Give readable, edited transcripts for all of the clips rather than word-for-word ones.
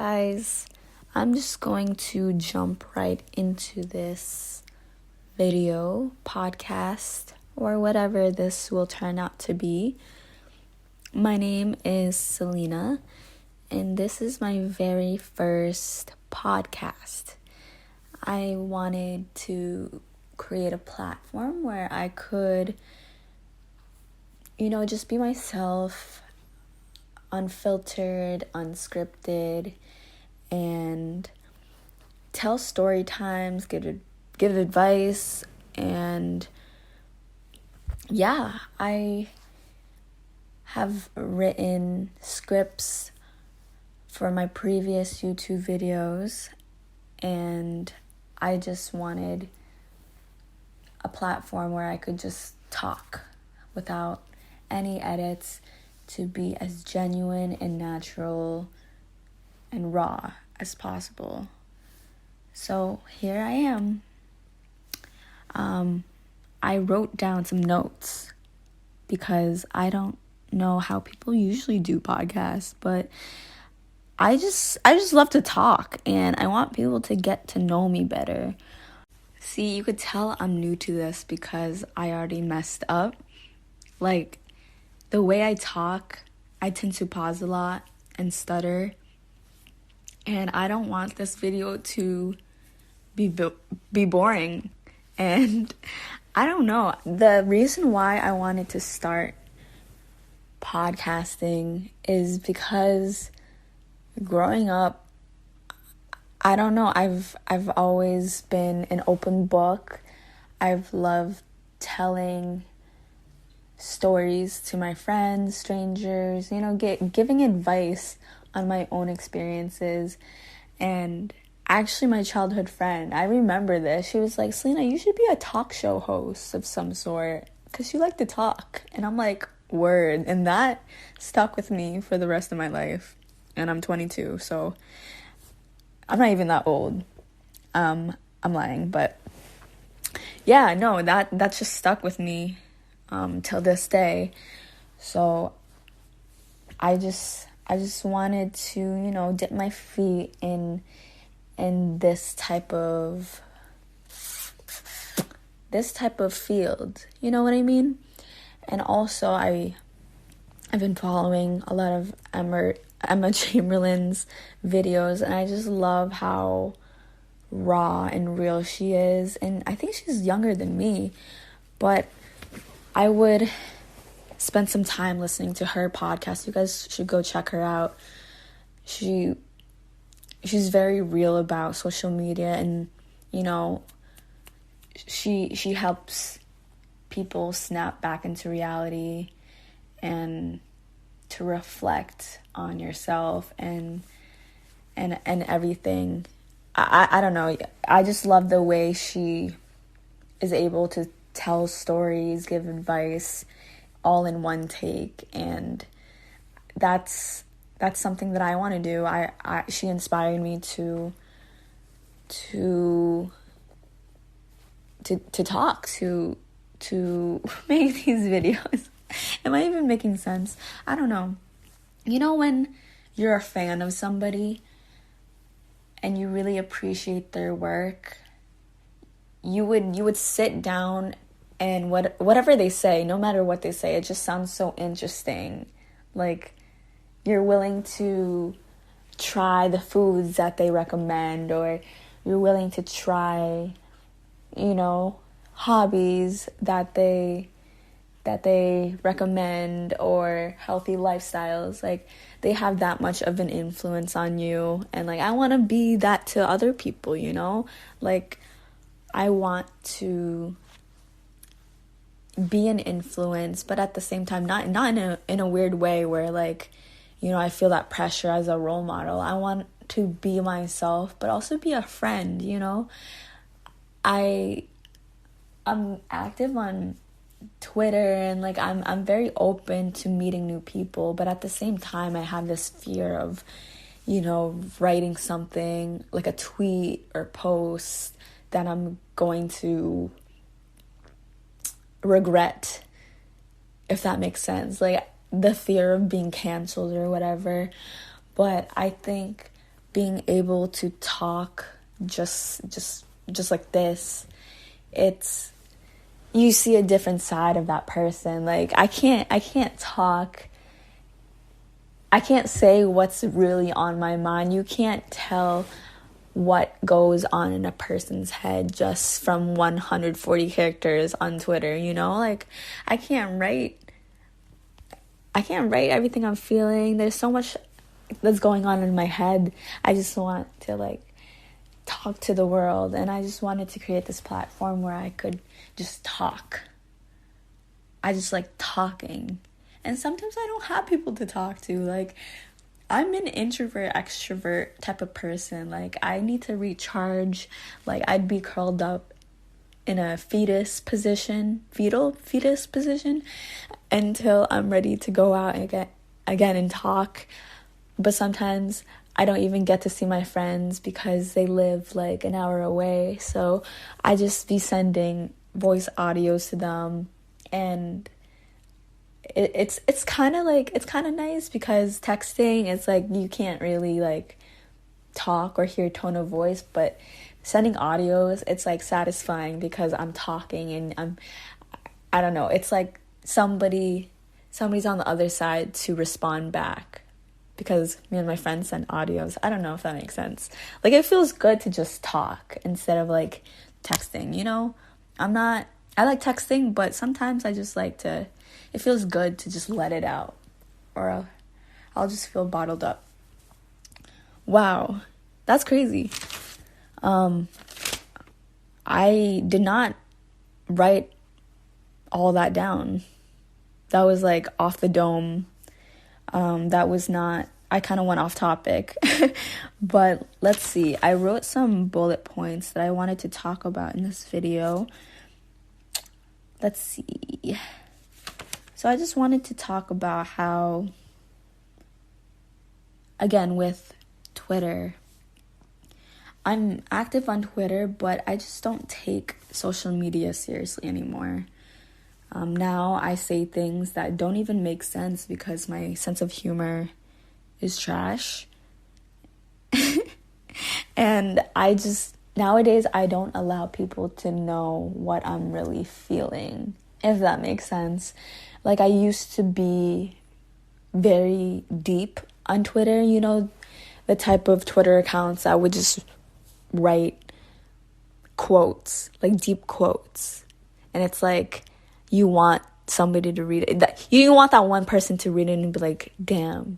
guys, I'm just going to jump right into this video, podcast, or whatever this will turn out to be. My name is Selena, and this is my very first podcast. I wanted to create a platform where I could, just be myself, unfiltered, unscripted, and tell story times, give advice, and yeah, I have written scripts for my previous YouTube videos, and I just wanted a platform where I could just talk without any edits, to be as genuine and natural and raw as possible. So here I am. I wrote down some notes because I don't know how people usually do podcasts, but I just love to talk, and I want people to get to know me better. See, you could tell I'm new to this because I already messed up. Like, the way I talk, I tend to pause a lot and stutter. And I don't want this video to be boring. And I don't know. The reason why I wanted to start podcasting is because growing up, I don't know, I've always been an open book. I've loved telling stories to my friends, strangers, giving advice on my own experiences. And actually, my childhood friend, I remember this, she was like, Selena, you should be a talk show host of some sort because you like to talk. And I'm like, word. And that stuck with me for the rest of my life. And I'm 22, so I'm not even that old. I'm lying, but yeah, no, that just stuck with me till this day. So I just wanted to, dip my feet in this type of field. You know what I mean? And also I've been following a lot of Emma Chamberlain's videos, and I just love how raw and real she is. And I think she's younger than me, but I would spend some time listening to her podcast. You guys should go check her out. She's very real about social media, and she helps people snap back into reality and to reflect on yourself and everything. I don't know. I just love the way she is able to tell stories, give advice, all in one take, and that's something that I want to do. She inspired me to talk, to make these videos. Am I even making sense? I don't know. When you're a fan of somebody and you really appreciate their work, you would sit down and whatever they say, no matter what they say, it just sounds so interesting. Like, you're willing to try the foods that they recommend, or you're willing to try, hobbies that they recommend, or healthy lifestyles. Like, they have that much of an influence on you, and like, I want to be that to other people, like, I want to be an influence, but at the same time, not in a weird way where, like, I feel that pressure as a role model. I want to be myself, but also be a friend. I'm active on Twitter, and like, I'm very open to meeting new people, but at the same time, I have this fear of, writing something like a tweet or post that I'm going to regret, if that makes sense. Like, the fear of being canceled or whatever. But I think being able to talk just like this, it's, you see a different side of that person. Like I can't talk, I can't say what's really on my mind. You can't tell what goes on in a person's head just from 140 characters on Twitter, you know? Like I can't write everything I'm feeling. There's so much that's going on in my head. I just want to like talk to the world, and I just wanted to create this platform where I could just talk. I just like talking. And sometimes I don't have people to talk to. Like, I'm an introvert, extrovert type of person. Like, I need to recharge. Like, I'd be curled up in a fetal fetus position until I'm ready to go out again and talk. But sometimes I don't even get to see my friends because they live like an hour away. So I just be sending voice audios to them, and it's kind of nice because texting, it's like you can't really like talk or hear tone of voice, but sending audios, it's like satisfying because I'm talking and I don't know, it's like somebody's on the other side to respond back because me and my friends send audios. I don't know if that makes sense. Like, it feels good to just talk instead of like texting, you know? I like texting, but sometimes I just like to, it feels good to just let it out, or I'll just feel bottled up. Wow, that's crazy. I did not write all that down. That was like off the dome. That was not, I kind of went off topic. But let's see. I wrote some bullet points that I wanted to talk about in this video. Let's see. So I just wanted to talk about how, again, with Twitter, I'm active on Twitter, but I just don't take social media seriously anymore. Now I say things that don't even make sense because my sense of humor is trash. And nowadays I don't allow people to know what I'm really feeling, if that makes sense. Like, I used to be very deep on Twitter, you know, the type of Twitter accounts that would just write quotes, like deep quotes. And it's like, you want somebody to read it. You want that one person to read it and be like, damn.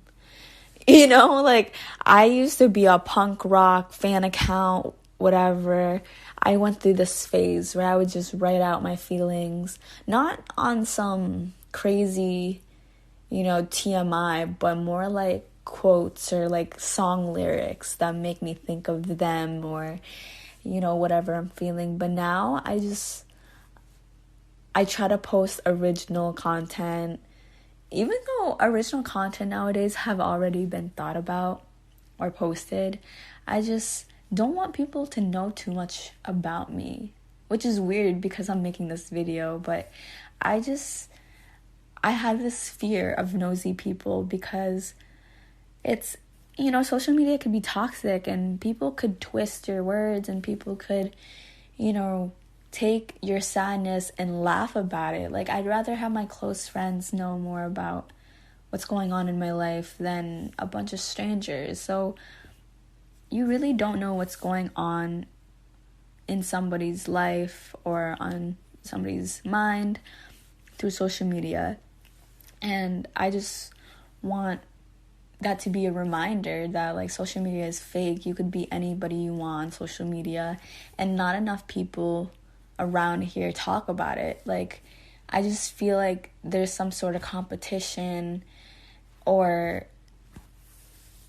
You know, like, I used to be a punk rock fan account, whatever. I went through this phase where I would just write out my feelings, not on some crazy, you know, TMI, but more like quotes or like song lyrics that make me think of them, or, you know, whatever I'm feeling. But now I try to post original content, even though original content nowadays have already been thought about or posted. I just don't want people to know too much about me, which is weird because I'm making this video, but I have this fear of nosy people because it's, you know, social media could be toxic and people could twist your words and people could, you know, take your sadness and laugh about it. Like, I'd rather have my close friends know more about what's going on in my life than a bunch of strangers. So you really don't know what's going on in somebody's life or on somebody's mind through social media. And I just want that to be a reminder that, like, social media is fake. You could be anybody you want on social media, and not enough people around here talk about it. Like, I just feel like there's some sort of competition, or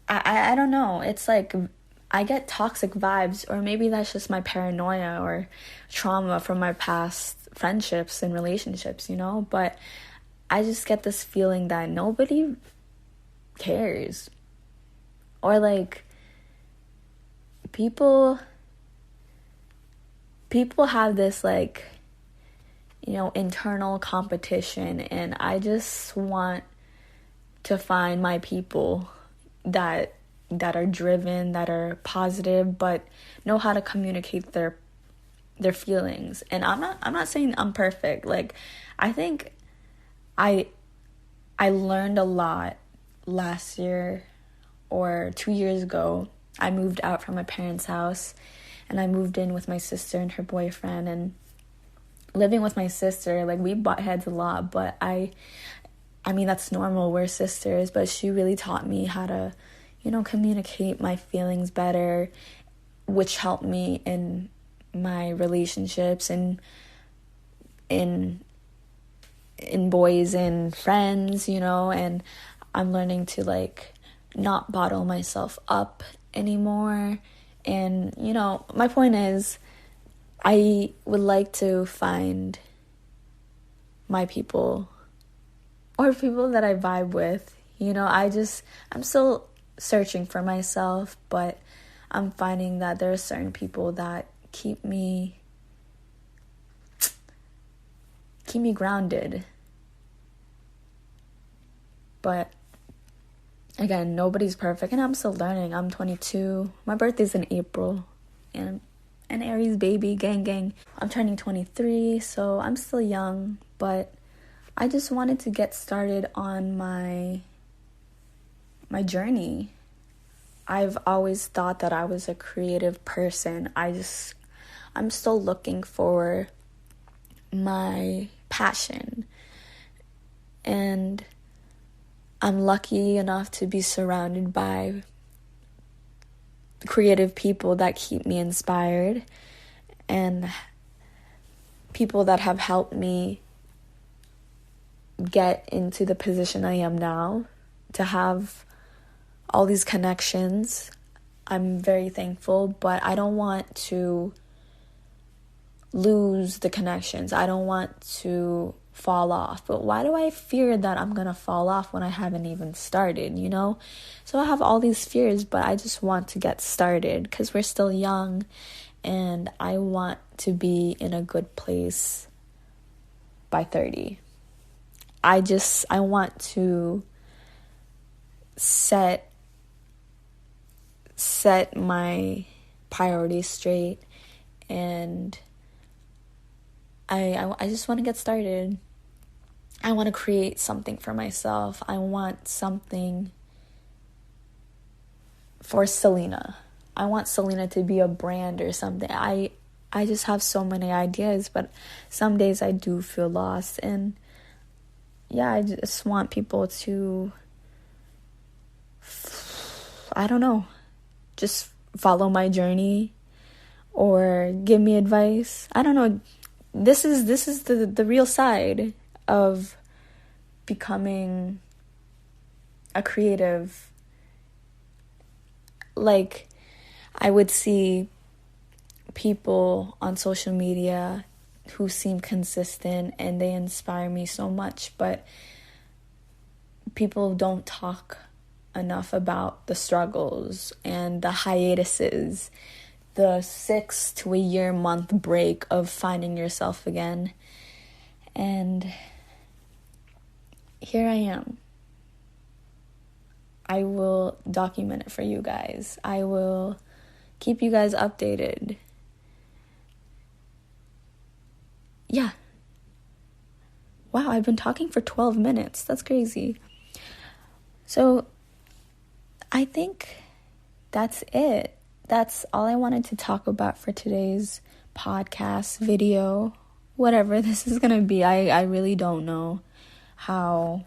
I don't know. It's like I get toxic vibes, or maybe that's just my paranoia or trauma from my past friendships and relationships, you know? But I just get this feeling that nobody cares. Or like people have this, like, you know, internal competition, and I just want to find my people that that are driven, that are positive, but know how to communicate their feelings. And I'm not saying I'm perfect. Like, I think I learned a lot last year or 2 years ago. I moved out from my parents' house and I moved in with my sister and her boyfriend. And living with my sister, like, we butt heads a lot, but I mean, that's normal. We're sisters, but she really taught me how to, communicate my feelings better, which helped me in my relationships and in boys and friends, and I'm learning to, like, not bottle myself up anymore. And, my point is, I would like to find my people or people that I vibe with. I'm still searching for myself, but I'm finding that there are certain people that keep me grounded. But again, nobody's perfect, and I'm still learning. I'm 22. My birthday's in April, and an Aries baby, gang. I'm turning 23, so I'm still young, but I just wanted to get started on my journey. I've always thought that I was a creative person. I'm still looking for my passion, and I'm lucky enough to be surrounded by creative people that keep me inspired and people that have helped me get into the position I am now, to have all these connections. I'm very thankful, but I don't want to lose the connections. I don't want to fall off. But why do I fear that I'm gonna fall off when I haven't even started, So I have all these fears, but I just want to get started because we're still young and I want to be in a good place by 30. I want to set my priorities straight, and I just want to get started. I want to create something for myself. I want something for Selena. I want Selena to be a brand or something. I just have so many ideas, but some days I do feel lost. And yeah, I just want people to, I don't know, just follow my journey or give me advice. I don't know. This is the real side of becoming a creative. Like, I would see people on social media who seem consistent and they inspire me so much, but people don't talk enough about the struggles and the hiatuses, the 6 to a year month break of finding yourself again. And here I am. I will document it for you guys. I will keep you guys updated. Yeah. Wow, I've been talking for 12 minutes. That's crazy. So I think that's it. That's all I wanted to talk about for today's podcast, video, whatever this is going to be. I really don't know how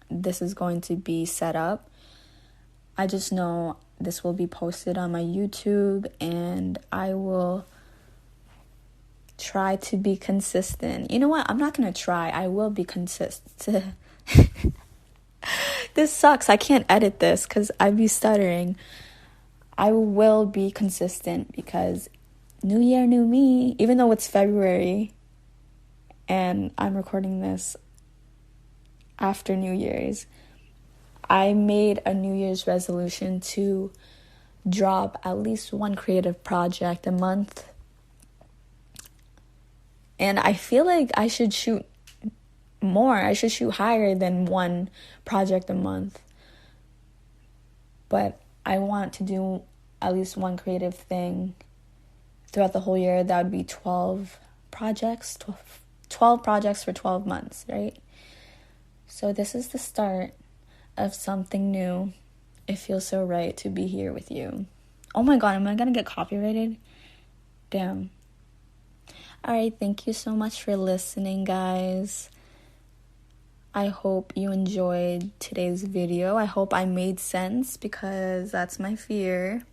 this is going to be set up. I just know this will be posted on my YouTube, and I will try to be consistent. You know what? I'm not going to try. I will be consistent. This sucks. I can't edit this because I'd be stuttering. I will be consistent because new year, new me. Even though it's February and I'm recording this after New Year's, I made a New Year's resolution to drop at least one creative project a month. And I feel like I should shoot more. I should shoot higher than one project a month. But I want to do at least one creative thing throughout the whole year. That would be 12 projects, 12 projects for 12 months, right? So this is the start of something new. It feels so right to be here with you. Oh my god, am I gonna get copyrighted? Damn. Alright, thank you so much for listening, guys. I hope you enjoyed today's video. I hope I made sense, because that's my fear.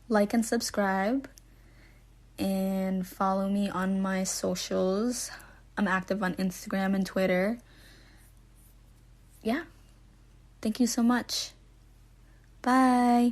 Like and subscribe, and follow me on my socials. I'm active on Instagram and Twitter. Yeah. Thank you so much. Bye.